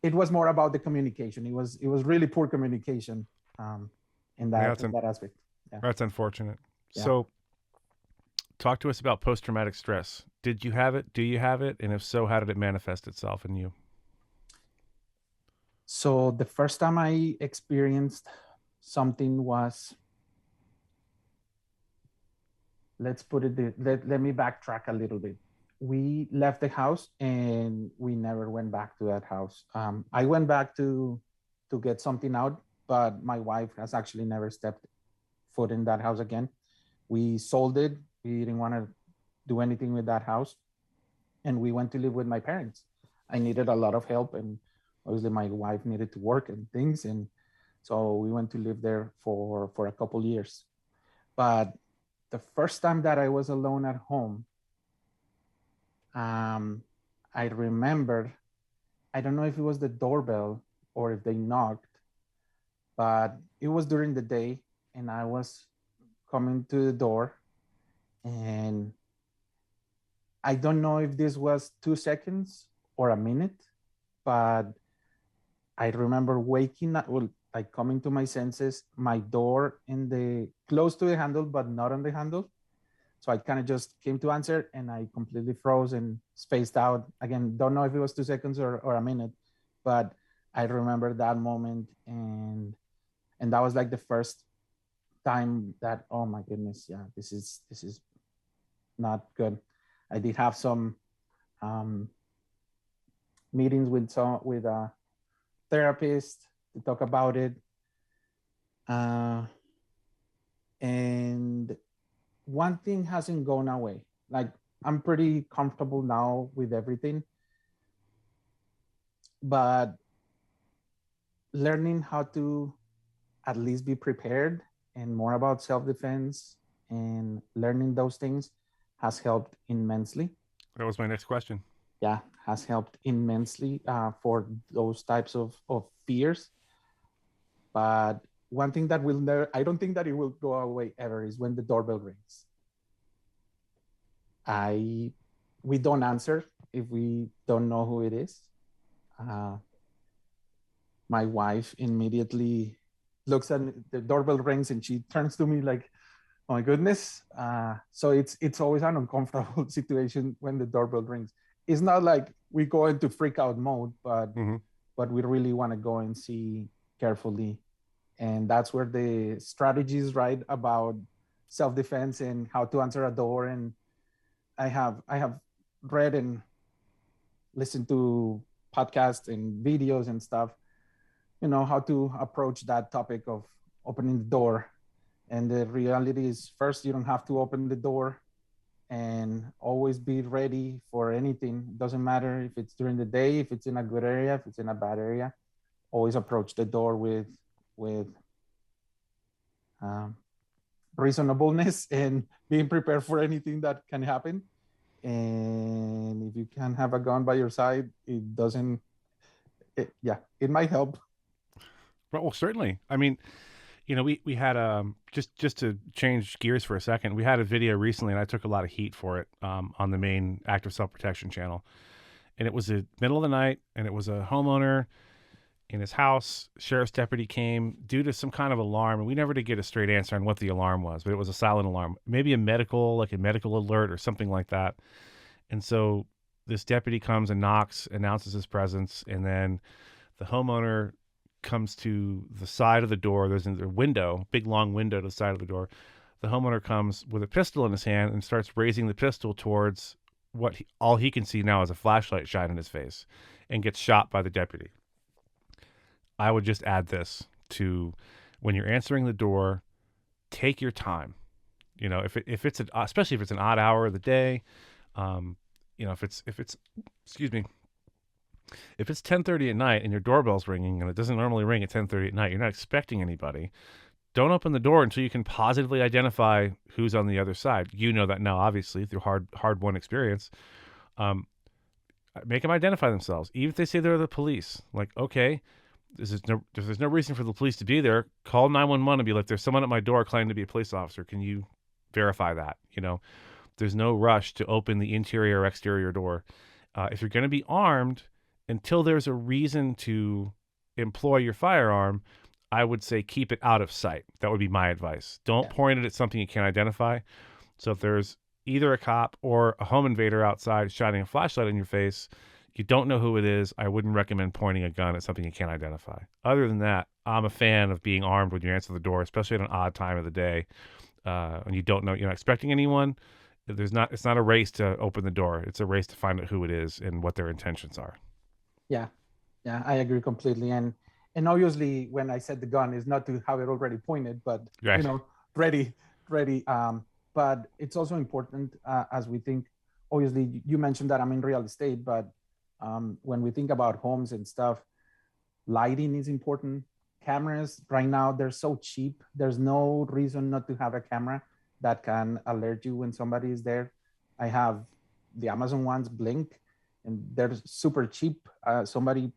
Speaker 1: it was more about the communication. It was really poor communication in that aspect. Yeah.
Speaker 2: That's unfortunate. Yeah. So talk to us about post-traumatic stress. Did you have it? Do you have it? And if so, how did it manifest itself in you?
Speaker 1: So the first time I experienced something was, let's put it, let me backtrack a little bit. We left the house and we never went back to that house. I went back to get something out, but my wife has actually never stepped foot in that house again. We sold it. We didn't want to do anything with that house. and we went to live with my parents. I needed a lot of help, and obviously my wife needed to work and things, and so we went to live there for a couple years. But the first time that I was alone at home, um, I remember, I don't know if it was the doorbell or if they knocked, but it was during the day, and I was coming to the door, and I don't know if this was 2 seconds or a minute, but I remember waking up, well, like coming to my senses, my door in the close to the handle, but not on the handle. So I kind of just came to answer, and I completely froze and spaced out. Again, don't know if it was 2 seconds or a minute, but I remember that moment, and that was like the first time that, oh my goodness, yeah, this is not good. I did have some um, meetings with a therapist to talk about it, uh, and one thing hasn't gone away. Like, I'm pretty comfortable now with everything, but learning how to at least be prepared and more about self-defense and learning those things has helped immensely.
Speaker 2: That was my next question.
Speaker 1: Yeah, has helped immensely for those types of fears. But one thing that will never, I don't think that it will go away ever, is when the doorbell rings. I We don't answer if we don't know who it is. Uh, my wife immediately looks at the doorbell rings, and she turns to me like, "Oh my goodness!" So it's always an uncomfortable situation when the doorbell rings. It's not like we go into freak out mode,
Speaker 2: Mm-hmm.
Speaker 1: but we really want to go and see carefully, and that's where the strategies, right, about self-defense and how to answer a door. And I have read and listened to podcasts and videos and stuff, how to approach that topic of opening the door. And the reality is, first, you don't have to open the door, and always be ready for anything. It doesn't matter if it's during the day, if it's in a good area, if it's in a bad area. Always approach the door with um, reasonableness and being prepared for anything that can happen. And if you can have a gun by your side, it doesn't. Yeah, it might help.
Speaker 2: Well, certainly. I mean, we had just to change gears for a second. We had a video recently, and I took a lot of heat for it on the main active self protection channel. And it was the middle of the night, and it was a homeowner in his house. Sheriff's deputy came due to some kind of alarm, and we never did get a straight answer on what the alarm was, but it was a silent alarm, maybe like a medical alert or something like that. And so this deputy comes and knocks, announces his presence, and then the homeowner comes to the side of the door. There's a window, big long window to the side of the door. The homeowner comes with a pistol in his hand and starts raising the pistol towards all he can see now is a flashlight shine in his face, and gets shot by the deputy. I would just add this to, when you're answering the door, take your time. Especially if it's an odd hour of the day, if it's excuse me, if it's 10:30 at night and your doorbell's ringing and it doesn't normally ring at 10:30 at night, you're not expecting anybody. Don't open the door until you can positively identify who's on the other side. You know that now, obviously, through hard-won experience. Make them identify themselves, even if they say they're the police. Like, okay, there's no reason for the police to be there. Call 911 and be like, "There's someone at my door claiming to be a police officer. Can you verify that?" There's no rush to open the interior or exterior door. If you're going to be armed, until there's a reason to employ your firearm, I would say keep it out of sight. That would be my advice. Don't point it at something you can't identify. So if there's either a cop or a home invader outside shining a flashlight in your face, you don't know who it is, I wouldn't recommend pointing a gun at something you can't identify. Other than that, I'm a fan of being armed when you answer the door, especially at an odd time of the day, when you don't know, you're not expecting anyone. It's not a race to open the door. It's a race to find out who it is and what their intentions are.
Speaker 1: Yeah, yeah, I agree completely. And obviously, when I said the gun, is not to have it already pointed, but
Speaker 2: Right.
Speaker 1: ready. But it's also important, as we think, obviously you mentioned that I'm in real estate, but when we think about homes and stuff, lighting is important. Cameras right now, they're so cheap. There's no reason not to have a camera that can alert you when somebody is there. I have the Amazon ones, Blink, and they're super cheap. Somebody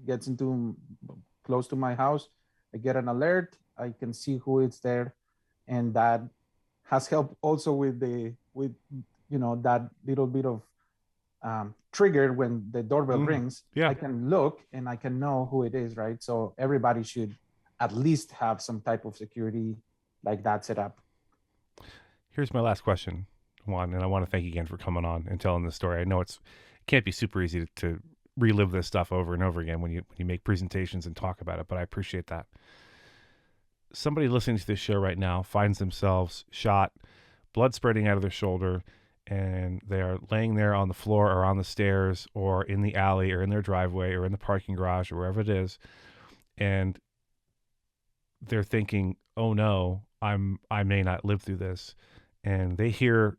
Speaker 1: gets into close to my house, I get an alert, I can see who is there, and that has helped also with that little bit of trigger when the doorbell rings.
Speaker 2: Yeah.
Speaker 1: I can look and I can know who it is, right? So everybody should at least have some type of security like that set up.
Speaker 2: Here's my last question, Juan, and I want to thank you again for coming on and telling this story. I know it can't be super easy to relive this stuff over and over again when you make presentations and talk about it, but I appreciate that. Somebody listening to this show right now finds themselves shot, blood spreading out of their shoulder, and they are laying there on the floor or on the stairs or in the alley or in their driveway or in the parking garage or wherever it is, and they're thinking, oh no, I may not live through this. And they hear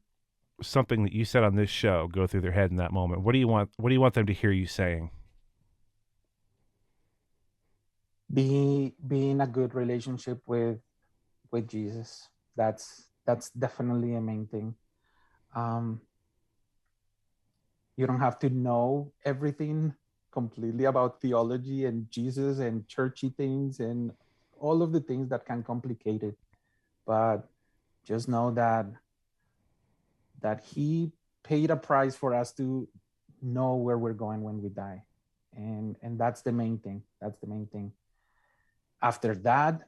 Speaker 2: something that you said on this show go through their head in that moment. What do you want them to hear you saying?
Speaker 1: Be in a good relationship with Jesus. That's definitely a main thing. You don't have to know everything completely about theology and Jesus and churchy things and all of the things that can complicate it, but just know that he paid a price for us to know where we're going when we die, and that's the main thing. After that,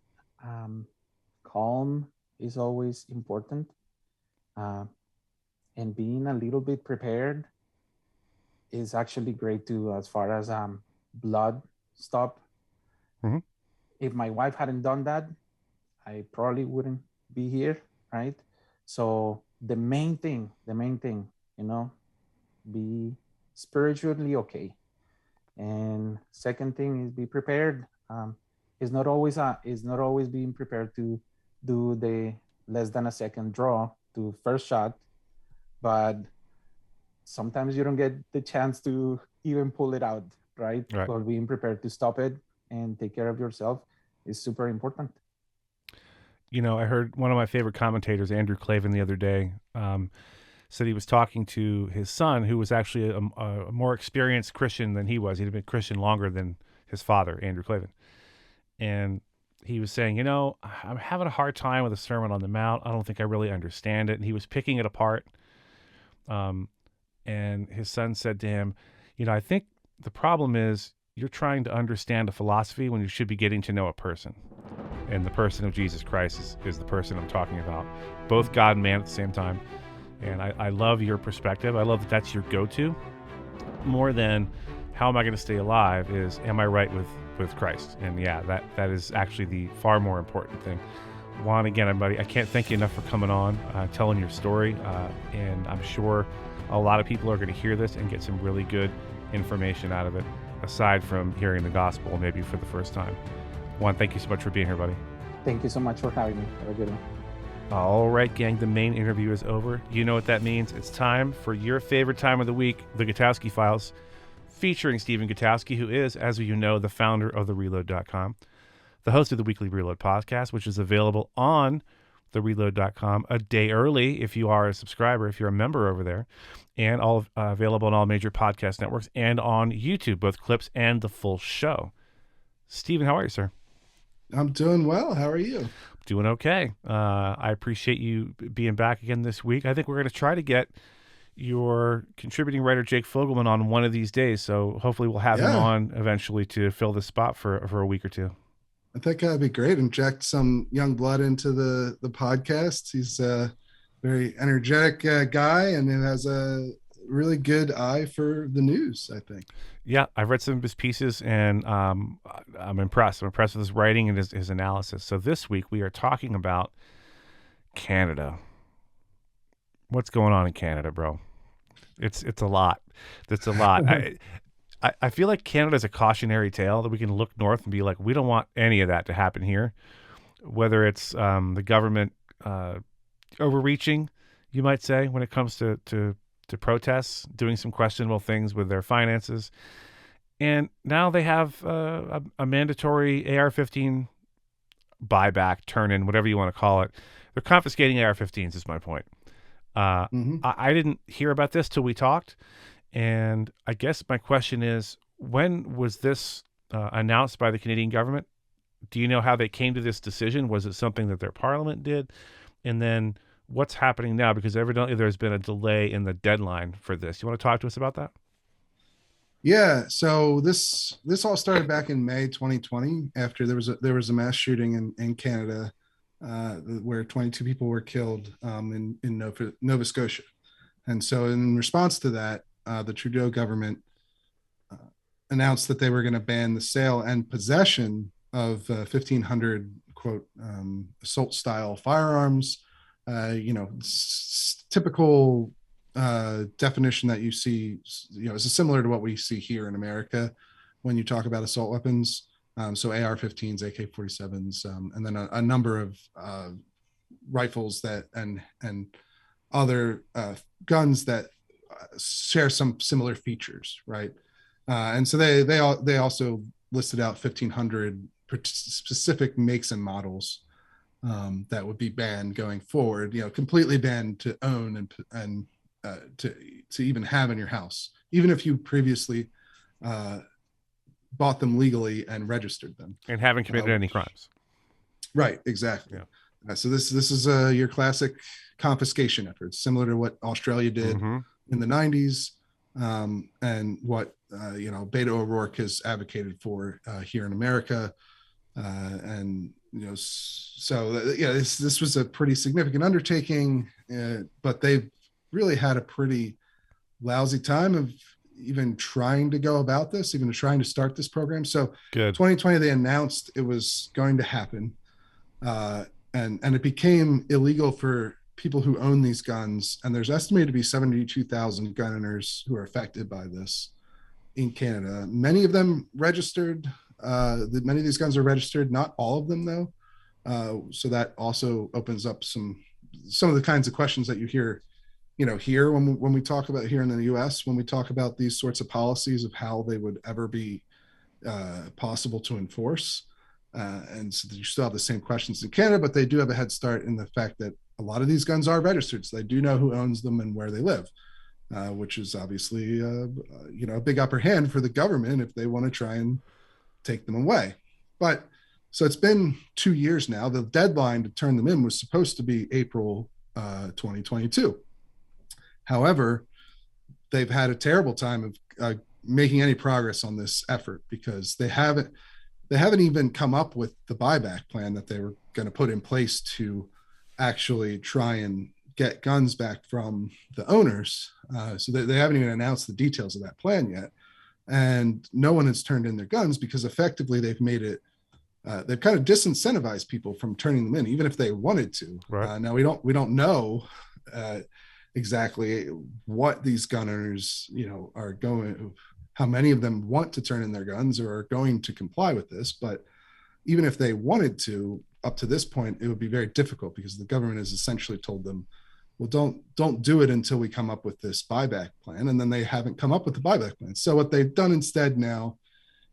Speaker 1: calm is always important, and being a little bit prepared is actually great too, as far as blood stop.
Speaker 2: Mm-hmm.
Speaker 1: If my wife hadn't done that, I probably wouldn't be here, right? So the main thing, be spiritually okay. And second thing is be prepared. It's not always being prepared to do the less than a second draw to first shot, but sometimes you don't get the chance to even pull it out, right? But being prepared to stop it and take care of yourself is super important.
Speaker 2: You know, I heard one of my favorite commentators, Andrew Klavan, the other day, said he was talking to his son, who was actually a more experienced Christian than he was. He'd been Christian longer than his father, Andrew Klavan. And he was saying, I'm having a hard time with the Sermon on the Mount. I don't think I really understand it. And he was picking it apart. And his son said to him, I think the problem is you're trying to understand a philosophy when you should be getting to know a person. And the person of Jesus Christ is the person I'm talking about. Both God and man at the same time. And I love your perspective. I love that that's your go-to. More than how am I going to stay alive is, am I right with Christ? And yeah, that is actually the far more important thing. Juan, again, everybody, I can't thank you enough for coming on, telling your story. And I'm sure a lot of people are going to hear this and get some really good information out of it, aside from hearing the gospel maybe for the first time. Juan, thank you so much for being here, buddy.
Speaker 1: Thank you so much for having me. Have a good one.
Speaker 2: All right, gang, the main interview is over. You know what that means. It's time for your favorite time of the week, the Gutowski Files, featuring Stephen Gutowski, who is, as you know, the founder of thereload.com, the host of the Weekly Reload podcast, which is available on thereload.com a day early if you are a subscriber, if you're a member over there, and all available on all major podcast networks and on YouTube, both clips and the full show. Stephen, how are you, sir?
Speaker 3: I'm doing well. How are you?
Speaker 2: Doing okay. I appreciate you being back again this week. I think we're going to try to get your contributing writer, Jake Fogelman, on one of these days. So hopefully we'll have him on eventually to fill the spot for a week or two.
Speaker 3: I think that'd be great. Inject some young blood into the podcast. He's a very energetic guy and has a really good eye for the news, I think.
Speaker 2: Yeah, I've read some of his pieces, and I'm impressed. I'm impressed with his writing and his analysis. So this week we are talking about Canada. What's going on in Canada, bro? It's a lot. It's a lot. I feel like Canada's a cautionary tale that we can look north and be like, we don't want any of that to happen here. Whether it's the government overreaching, you might say, when it comes to to protests, doing some questionable things with their finances. And now they have a mandatory AR-15 buyback, turn-in, whatever you want to call it. They're confiscating AR-15s is my point. I didn't hear about this till we talked. And I guess my question is, when was this announced by the Canadian government? Do you know how they came to this decision? Was it something that their parliament did? And then what's happening now? Because evidently there's been a delay in the deadline for this. You want to talk to us about that?
Speaker 3: Yeah, so this all started back in May 2020 after there was a mass shooting in Canada where 22 people were killed in Nova Scotia. And so in response to that, the Trudeau government announced that they were going to ban the sale and possession of 1,500 quote assault style firearms. Typical definition that you see, is similar to what we see here in America when you talk about assault weapons. So AR-15s, AK-47s, and then a number of rifles that and other guns that share some similar features, right? And so they also listed out 1,500 specific makes and models that would be banned going forward. Completely banned to own and to even have in your house, even if you previously bought them legally and registered them
Speaker 2: and haven't committed any crimes.
Speaker 3: Right, exactly. Yeah. So this is your classic confiscation efforts, similar to what Australia did in the 90s, and what Beto O'Rourke has advocated for here in America. This was a pretty significant undertaking, but they've really had a pretty lousy time of even trying to go about this, even trying to start this program. So good. 2020, they announced it was going to happen. And it became illegal for people who own these guns. And there's estimated to be 72,000 gun owners who are affected by this in Canada. Many of them registered. Many of these guns are registered, not all of them though. So that also opens up some of the kinds of questions that you hear here when we talk about here in the US, when we talk about these sorts of policies of how they would ever be possible to enforce. And so you still have the same questions in Canada, but they do have a head start in the fact that a lot of these guns are registered. So they do know who owns them and where they live, which is obviously, a big upper hand for the government if they want to try and take them away. But so it's been 2 years now. The deadline to turn them in was supposed to be April 2022. However, they've had a terrible time of making any progress on this effort because they haven't even come up with the buyback plan that they were going to put in place to actually try and get guns back from the owners. So they haven't even announced the details of that plan yet. And no one has turned in their guns because effectively they've made it, they've kind of disincentivized people from turning them in, even if they wanted to. Right. Now we don't know exactly what these gun owners, are going, how many of them want to turn in their guns or are going to comply with this. But even if they wanted to, up to this point, it would be very difficult because the government has essentially told them, well, don't do it until we come up with this buyback plan. And then they haven't come up with the buyback plan. So what they've done instead now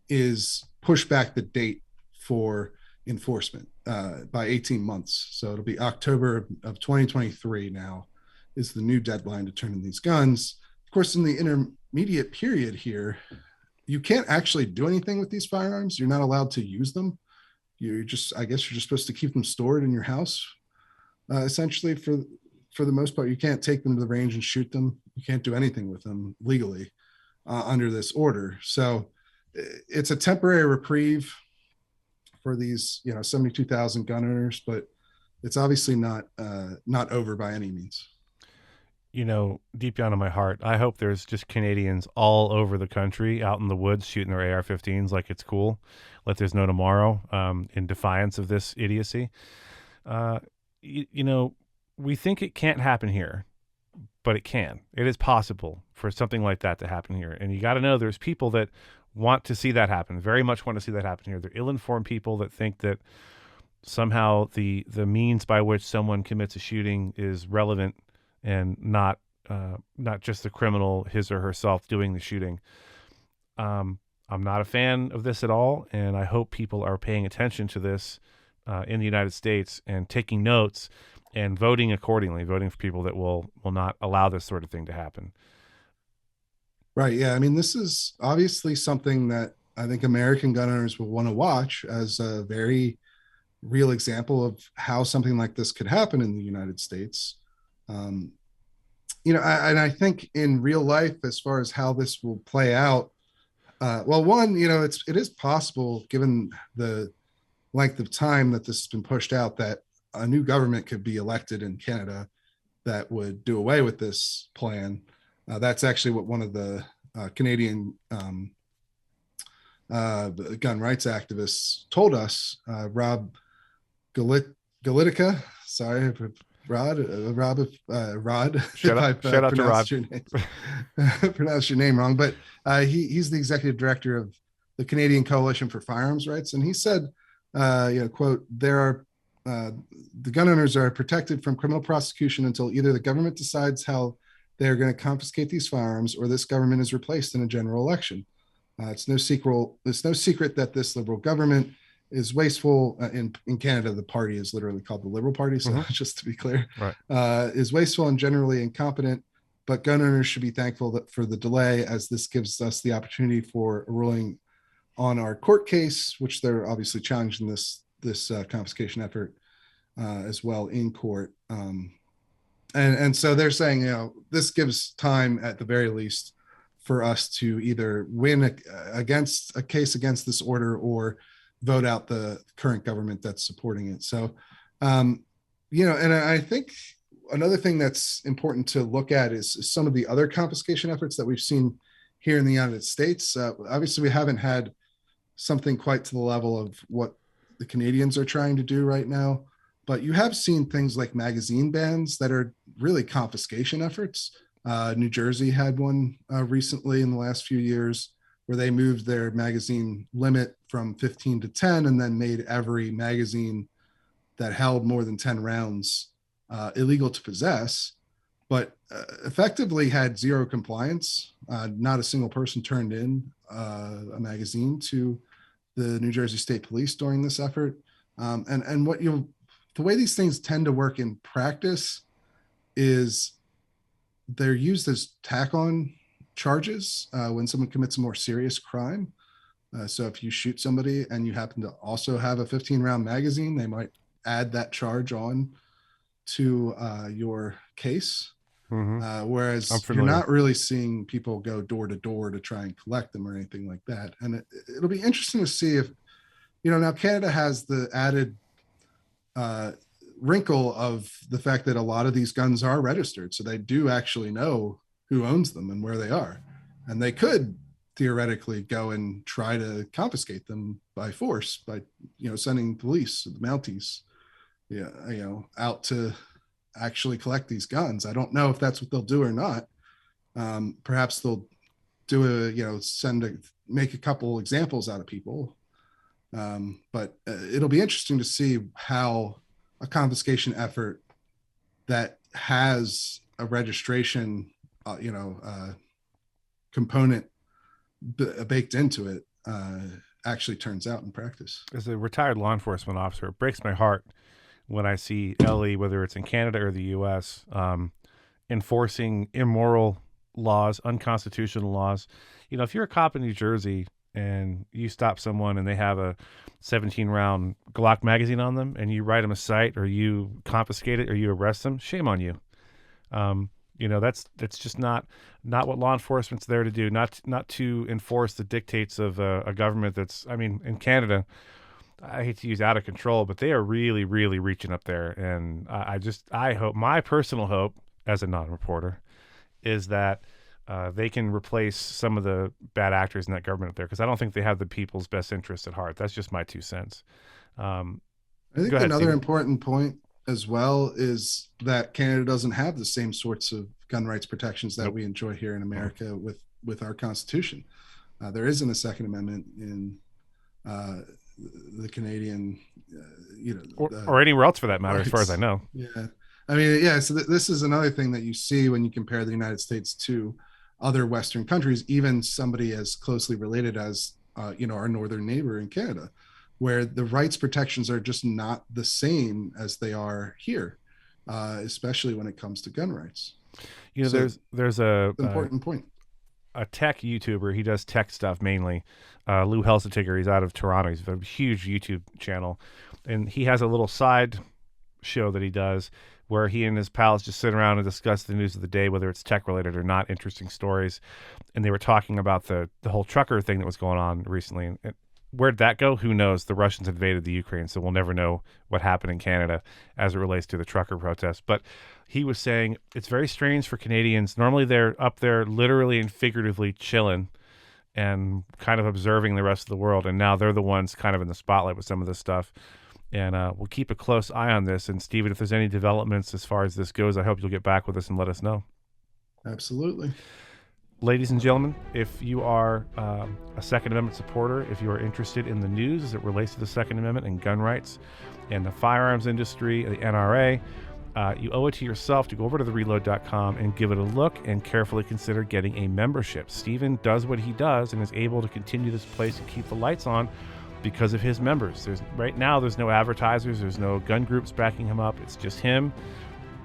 Speaker 3: is push back the date for enforcement by 18 months. So it'll be October of 2023 now is the new deadline to turn in these guns. Of course, in the intermediate period here, you can't actually do anything with these firearms. You're not allowed to use them. I guess you're just supposed to keep them stored in your house. Essentially, for the most part, you can't take them to the range and shoot them. You can't do anything with them legally under this order. So it's a temporary reprieve for these, 72,000 gun owners, but it's obviously not over by any means.
Speaker 2: Deep down in my heart, I hope there's just Canadians all over the country out in the woods shooting their AR-15s like it's cool, like there's no tomorrow, in defiance of this idiocy. We think it can't happen here, but it can. It is possible for something like that to happen here. And you got to know there's people that want to see that happen, very much want to see that happen here. They're ill-informed people that think that somehow the means by which someone commits a shooting is relevant and not not just the criminal, his or herself, doing the shooting. I'm not a fan of this at all, and I hope people are paying attention to this in the United States and taking notes and voting accordingly, voting for people that will not allow this sort of thing to happen.
Speaker 3: Right. Yeah. I mean, this is obviously something that I think American gun owners will want to watch as a very real example of how something like this could happen in the United States. And I think in real life, as far as how this will play out, well, one, it is possible, given the length of time that this has been pushed out, that a new government could be elected in Canada that would do away with this plan. That's actually what one of the Canadian gun rights activists told us. Rob Galitica, sorry, Rod.
Speaker 2: Shout out to Rod.
Speaker 3: Pronounced your name wrong, but he's the executive director of the Canadian Coalition for Firearms Rights, and he said, quote, the gun owners are protected from criminal prosecution until either the government decides how they're going to confiscate these firearms or this government is replaced in a general election. It's no secret that this Liberal government is wasteful. In Canada, the party is literally called the Liberal Party, so just to be clear,
Speaker 2: right.
Speaker 3: Is wasteful and generally incompetent, but gun owners should be thankful for the delay, as this gives us the opportunity for a ruling on our court case, which they're obviously challenging this confiscation effort as well in court. And so they're saying, this gives time at the very least for us to either win against a case against this order or vote out the current government that's supporting it. So, and I think another thing that's important to look at is some of the other confiscation efforts that we've seen here in the United States. Obviously, we haven't had something quite to the level of what the Canadians are trying to do right now, but you have seen things like magazine bans that are really confiscation efforts. New Jersey had one recently in the last few years where they moved their magazine limit from 15 to 10 and then made every magazine that held more than 10 rounds illegal to possess, but effectively had zero compliance. Not a single person turned in a magazine to the New Jersey State Police during this effort. And the way these things tend to work in practice is they're used as tack-on charges when someone commits a more serious crime. So if you shoot somebody and you happen to also have a 15-round magazine, they might add that charge on to your case. Whereas you're not really seeing people go door to door to try and collect them or anything like that. And it'll be interesting to see if, now Canada has the added wrinkle of the fact that a lot of these guns are registered. So they do actually know who owns them and where they are. And they could theoretically go and try to confiscate them by force by, sending police, the Mounties, out to actually collect these guns. I don't know if that's what they'll do or not. Perhaps they'll do make a couple examples out of people. But it'll be interesting to see how a confiscation effort that has a registration, component baked into it actually turns out in practice.
Speaker 2: As a retired law enforcement officer, it breaks my heart when I see LE, whether it's in Canada or the U.S., enforcing immoral laws, unconstitutional laws. If you're a cop in New Jersey and you stop someone and they have a 17-round Glock magazine on them and you write them a cite or you confiscate it or you arrest them, shame on you. That's just not what law enforcement's there to do, not to enforce the dictates of a government that's, in Canada, I hate to use out of control, but they are really, really reaching up there. And I hope, my personal hope as a non-reporter is that they can replace some of the bad actors in that government up there, because I don't think they have the people's best interests at heart. That's just my 2 cents.
Speaker 3: I think another important point as well is that Canada doesn't have the same sorts of gun rights protections that we enjoy here in America with our Constitution. There isn't a Second Amendment in the Canadian,
Speaker 2: or anywhere else for that matter, rights, as far as I know.
Speaker 3: Yeah. I mean, yeah. So this is another thing that you see when you compare the United States to other Western countries, even somebody as closely related as our northern neighbor in Canada, where the rights protections are just not the same as they are here, especially when it comes to gun rights.
Speaker 2: So there's a
Speaker 3: important point.
Speaker 2: A tech YouTuber. He does tech stuff mainly. Lou Helsetiger. He's out of Toronto. He's a huge YouTube channel, and he has a little side show that he does where he and his pals just sit around and discuss the news of the day, whether it's tech related or not, interesting stories. And they were talking about the whole trucker thing that was going on recently. And where'd that go? Who knows? The Russians invaded the Ukraine, so we'll never know what happened in Canada as it relates to the trucker protests. But he was saying it's very strange for Canadians. Normally they're up there literally and figuratively chilling and kind of observing the rest of the world. And now they're the ones kind of in the spotlight with some of this stuff. And we'll keep a close eye on this. And Stephen, if there's any developments as far as this goes, I hope you'll get back with us and let us know.
Speaker 3: Absolutely.
Speaker 2: Ladies and gentlemen, if you are a Second Amendment supporter, if you are interested in the news as it relates to the Second Amendment and gun rights and the firearms industry, the NRA, you owe it to yourself to go over to thereload.com and give it a look and carefully consider getting a membership. Stephen does what he does and is able to continue this place and keep the lights on because of his members. Right now, there's no advertisers, there's no gun groups backing him up. It's just him,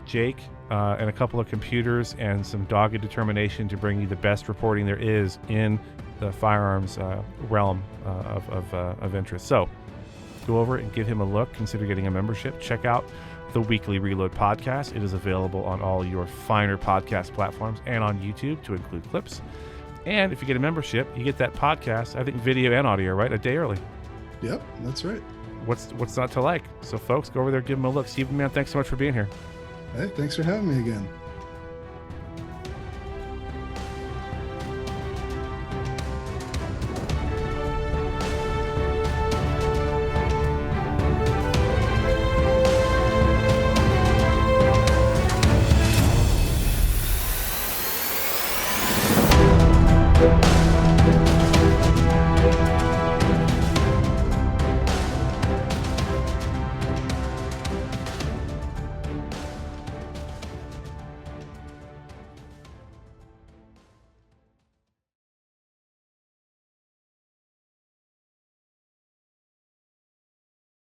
Speaker 2: Jake, and a couple of computers and some dogged determination to bring you the best reporting there is in the firearms realm of interest. So go over and give him a look. Consider getting a membership. Check out the Weekly Reload podcast. It is available on all your finer podcast platforms and on YouTube to include clips. And if you get a membership, you get that podcast, I think video and audio, right? A day early.
Speaker 3: Yep, that's right.
Speaker 2: What's not to like? So folks, go over there, give him a look. Stephen, man, thanks so much for being here.
Speaker 3: Hey, thanks for having me again.